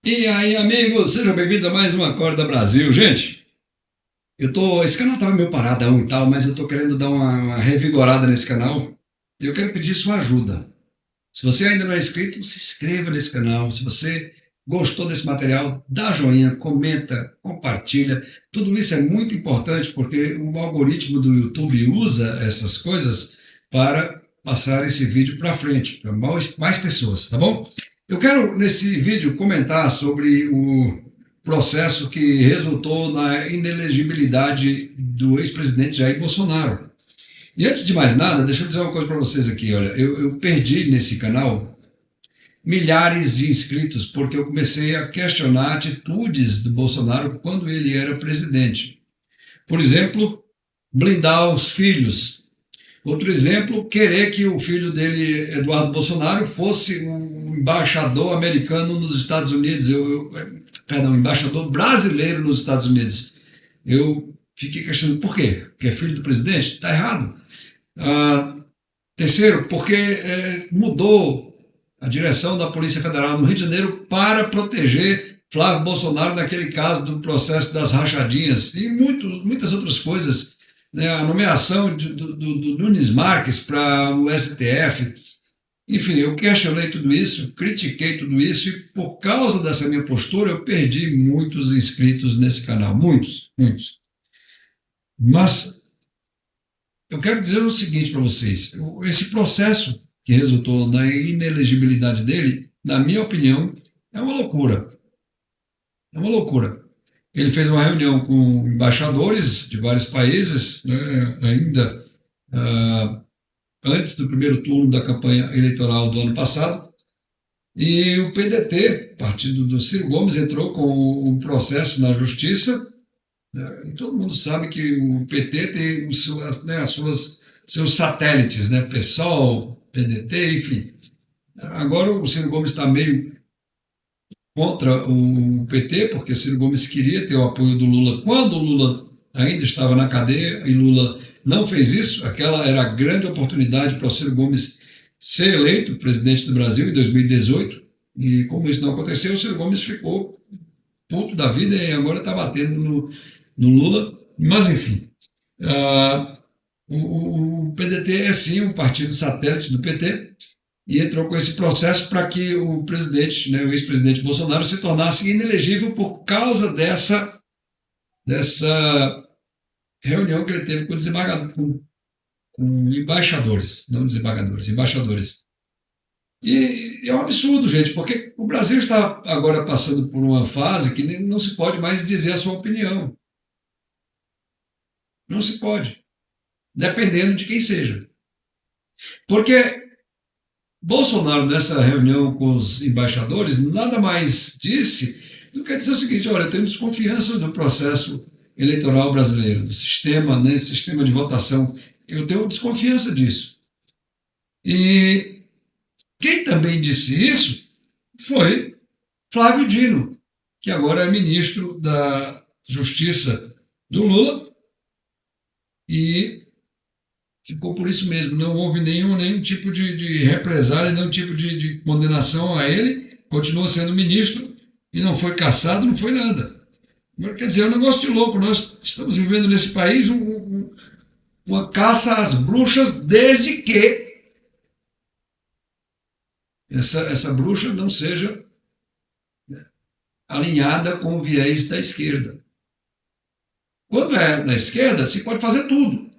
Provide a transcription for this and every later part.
E aí, amigos, sejam bem-vindos a mais uma Acorda Brasil. Gente, esse canal estava meio paradão e tal, mas eu tô querendo dar uma revigorada nesse canal e eu quero pedir sua ajuda. Se você ainda não é inscrito, se inscreva nesse canal. Se você gostou desse material, dá joinha, comenta, compartilha. Tudo isso é muito importante porque o algoritmo do YouTube usa essas coisas para passar esse vídeo para frente, para mais pessoas, tá bom? Eu quero, nesse vídeo, comentar sobre o processo que resultou na inelegibilidade do ex-presidente Jair Bolsonaro. E antes de mais nada, deixa eu dizer uma coisa para vocês aqui. Olha, eu perdi nesse canal milhares de inscritos porque eu comecei a questionar atitudes do Bolsonaro quando ele era presidente. Por exemplo, blindar os filhos. Outro exemplo, querer que o filho dele, Eduardo Bolsonaro, fosse um embaixador americano nos Estados Unidos, perdão, embaixador brasileiro nos Estados Unidos. Eu fiquei questionando por quê? Porque é filho do presidente? Está errado. Terceiro, porque mudou a direção da Polícia Federal no Rio de Janeiro para proteger Flávio Bolsonaro naquele caso do processo das rachadinhas e muitas outras coisas, né? A nomeação do Nunes Marques para o STF. Enfim, eu questionei tudo isso, critiquei tudo isso e por causa dessa minha postura eu perdi muitos inscritos nesse canal, muitos, muitos. Mas eu quero dizer o seguinte para vocês: esse processo que resultou na inelegibilidade dele, na minha opinião, é uma loucura. É uma loucura. Ele fez uma reunião com embaixadores de vários países, né, ainda antes do primeiro turno da campanha eleitoral do ano passado, e o PDT, partido do Ciro Gomes, entrou com um processo na justiça. E todo mundo sabe que o PT tem seus satélites, né? PSOL, PDT, enfim. Agora o Ciro Gomes está meio contra o PT, porque o Ciro Gomes queria ter o apoio do Lula quando o Lula ainda estava na cadeia e Lula não fez isso. Aquela era a grande oportunidade para o Ciro Gomes ser eleito presidente do Brasil em 2018. E como isso não aconteceu, o Ciro Gomes ficou puto da vida e agora está batendo no Lula, mas enfim. O PDT é sim um partido satélite do PT e entrou com esse processo para que o presidente, né, o ex-presidente Bolsonaro, se tornasse inelegível por causa dessa reunião que ele teve com desembargador, com embaixadores, não desembargadores, embaixadores. E é um absurdo, gente, porque o Brasil está agora passando por uma fase que não se pode mais dizer a sua opinião. Não se pode, dependendo de quem seja. Porque Bolsonaro, nessa reunião com os embaixadores, nada mais disse do que dizer o seguinte: olha, eu tenho desconfiança do processo eleitoral brasileiro, do sistema, né, sistema de votação. Eu tenho desconfiança disso. E quem também disse isso foi Flávio Dino, que agora é ministro da Justiça do Lula, e ficou por isso mesmo. Não houve nenhum tipo de represália, nenhum tipo de condenação a ele, continuou sendo ministro e não foi cassado, não foi nada. Quer dizer, é um negócio de louco. Nós estamos vivendo nesse país uma caça às bruxas desde que essa bruxa não seja alinhada com o viés da esquerda. Quando é da esquerda, se pode fazer tudo,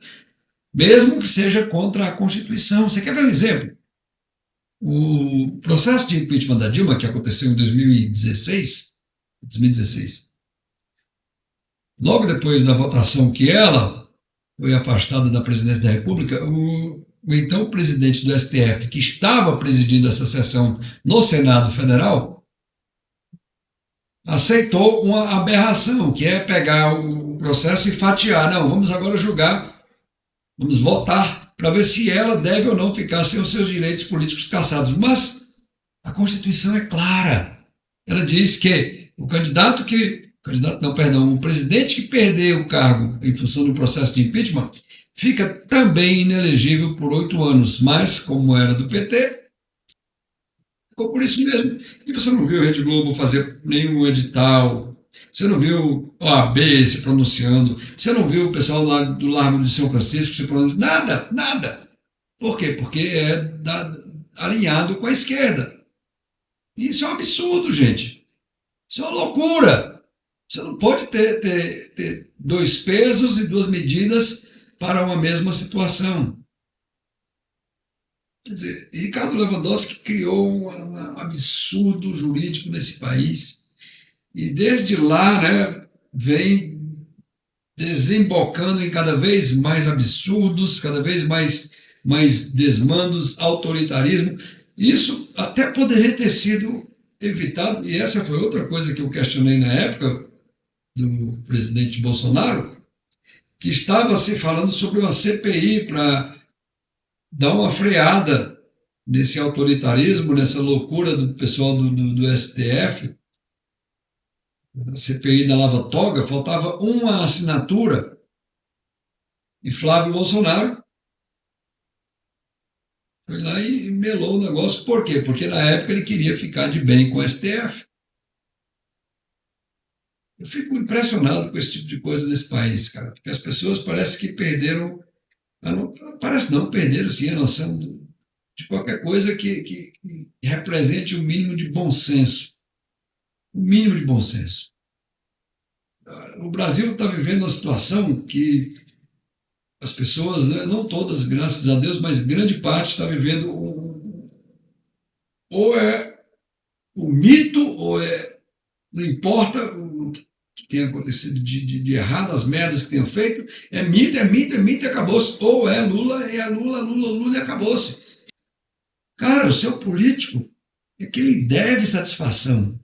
mesmo que seja contra a Constituição. Você quer ver um exemplo? O processo de impeachment da Dilma, que aconteceu em 2016, logo depois da votação que ela foi afastada da presidência da República, o então presidente do STF, que estava presidindo essa sessão no Senado Federal, aceitou uma aberração, que é pegar o processo e fatiar. Não, vamos agora julgar, vamos votar para ver se ela deve ou não ficar sem os seus direitos políticos cassados. Mas a Constituição é clara. Ela diz que o presidente que perder o cargo em função do processo de impeachment fica também inelegível por 8 anos. Mas, como era do PT, ficou por isso mesmo. E você não viu a Rede Globo fazer nenhum edital, você não viu o OAB se pronunciando, você não viu o pessoal lá do Largo de São Francisco se pronunciando, nada, nada. Por quê? Porque alinhado com a esquerda. E isso é um absurdo, gente. Isso é uma loucura. Você não pode ter dois pesos e duas medidas para uma mesma situação. Quer dizer, Ricardo Lewandowski criou um absurdo jurídico nesse país e desde lá, né, vem desembocando em cada vez mais absurdos, cada vez mais desmandos, autoritarismo. Isso até poderia ter sido evitado, e essa foi outra coisa que eu questionei na época do presidente Bolsonaro, que estava se falando sobre uma CPI para dar uma freada nesse autoritarismo, nessa loucura do pessoal do STF, a CPI da Lava Toga, faltava uma assinatura e Flávio Bolsonaro foi lá e melou o negócio. Por quê? Porque na época ele queria ficar de bem com o STF. Eu fico impressionado com esse tipo de coisa nesse país, cara, porque as pessoas parece que perderam, não, parece não, perderam sim a noção de qualquer coisa que represente o mínimo de bom senso. O mínimo de bom senso. O Brasil está vivendo uma situação que as pessoas, né, não todas, graças a Deus, mas grande parte está vivendo ou é o mito, ou é, não importa o que tenha acontecido de errado, as merdas que tenham feito, é mito, é mito, é mito e acabou-se. Ou é Lula, é Lula, Lula, Lula e acabou-se. Cara, o seu político é quem lhe deve satisfação.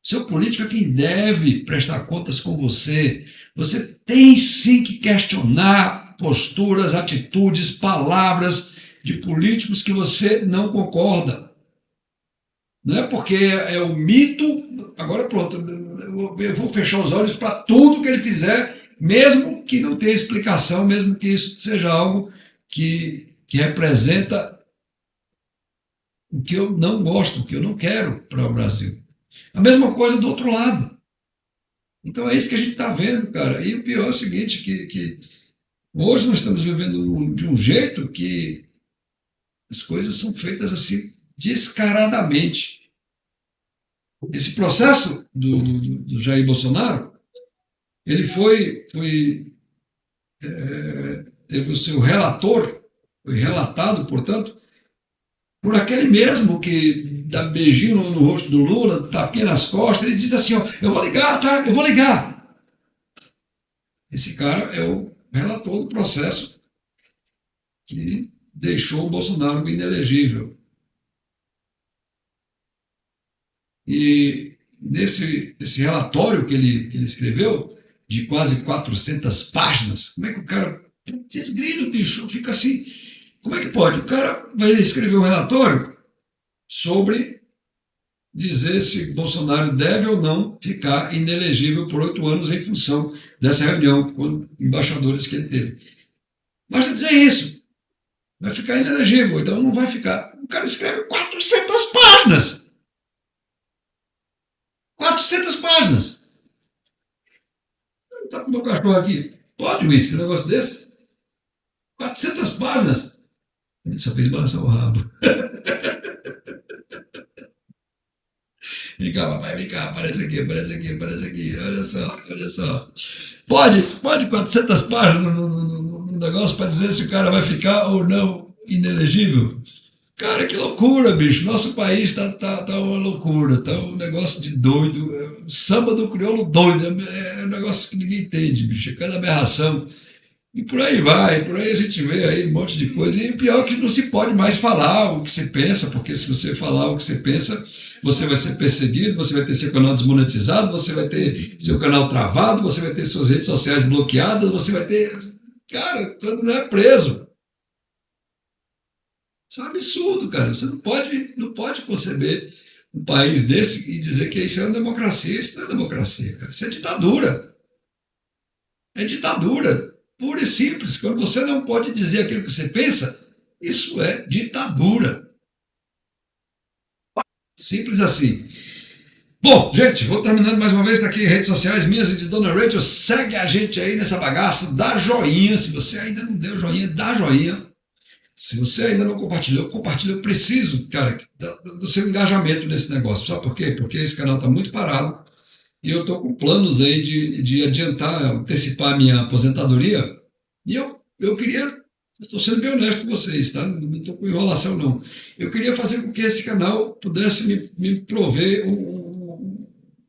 O seu político é quem deve prestar contas com você. Você tem sim que questionar posturas, atitudes, palavras de políticos que você não concorda. Não é porque é o mito, agora pronto, eu vou fechar os olhos para tudo que ele fizer, mesmo que não tenha explicação, mesmo que isso seja algo que representa o que eu não gosto, o que eu não quero para o Brasil. A mesma coisa do outro lado. Então é isso que a gente está vendo, cara. E o pior é o seguinte, que hoje nós estamos vivendo de um jeito que as coisas são feitas assim descaradamente. Esse processo do Jair Bolsonaro, ele teve o seu relator, foi relatado, portanto, por aquele mesmo que dá beijinho no rosto do Lula, tapinha nas costas, ele diz assim, ó, eu vou ligar, tá? Eu vou ligar. Esse cara é o relator do processo que deixou o Bolsonaro inelegível. E nesse relatório que ele escreveu, de quase 400 páginas, como é que o cara... Esse grilo, bicho, fica assim... Como é que pode? O cara vai escrever um relatório sobre dizer se Bolsonaro deve ou não ficar inelegível por 8 anos em função dessa reunião com embaixadores que ele teve. Basta dizer isso. Vai ficar inelegível, então não vai ficar. O cara escreve 400 páginas. 400 páginas. Tá com o meu cachorro aqui. Pode, Whisky, um negócio desse? 400 páginas. Ele só fez balançar o rabo. Vem cá, papai, vem cá, aparece aqui, aparece aqui, aparece aqui. Olha só, olha só. Pode 400 páginas no negócio para dizer se o cara vai ficar ou não inelegível? Cara, que loucura, bicho. Nosso país tá uma loucura, tá um negócio de doido. Samba do crioulo doido. É um negócio que ninguém entende, bicho. É cada aberração. E por aí vai, por aí a gente vê aí um monte de coisa. E o pior é que não se pode mais falar o que você pensa, porque se você falar o que você pensa, você vai ser perseguido, você vai ter seu canal desmonetizado, você vai ter seu canal travado, você vai ter suas redes sociais bloqueadas, você vai ter... Cara, quando não é preso. Isso é um absurdo, cara. Você não pode conceber um país desse e dizer que isso é uma democracia. Isso não é democracia, cara. Isso é ditadura. É ditadura. Pura e simples. Quando você não pode dizer aquilo que você pensa, isso é ditadura. Simples assim. Bom, gente, vou terminando mais uma vez, está aqui redes sociais minhas e de Dona Rachel, segue a gente aí nessa bagaça, dá joinha, se você ainda não deu joinha, dá joinha, se você ainda não compartilhou, compartilha, eu preciso, cara, do seu engajamento nesse negócio, sabe por quê? Porque esse canal está muito parado e eu estou com planos aí de adiantar, antecipar a minha aposentadoria e eu queria, estou sendo bem honesto com vocês, tá? Não estou com enrolação não, eu queria fazer com que esse canal pudesse me prover um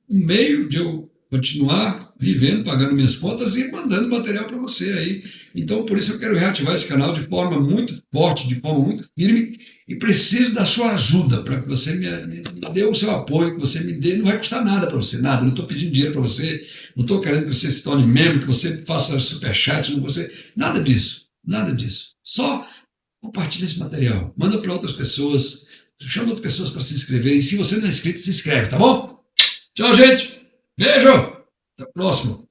meio de eu continuar vivendo, pagando minhas contas e mandando material para você aí. Então, por isso eu quero reativar esse canal de forma muito forte, de forma muito firme, e preciso da sua ajuda para que você me dê o seu apoio, que você me dê, não vai custar nada para você, nada, não estou pedindo dinheiro para você, não estou querendo que você se torne membro, que você faça superchat, não você, nada disso, nada disso. Só compartilha esse material, manda para outras pessoas, chama outras pessoas para se inscreverem, e se você não é inscrito, se inscreve, tá bom? Tchau, gente. Beijo. Até a próxima.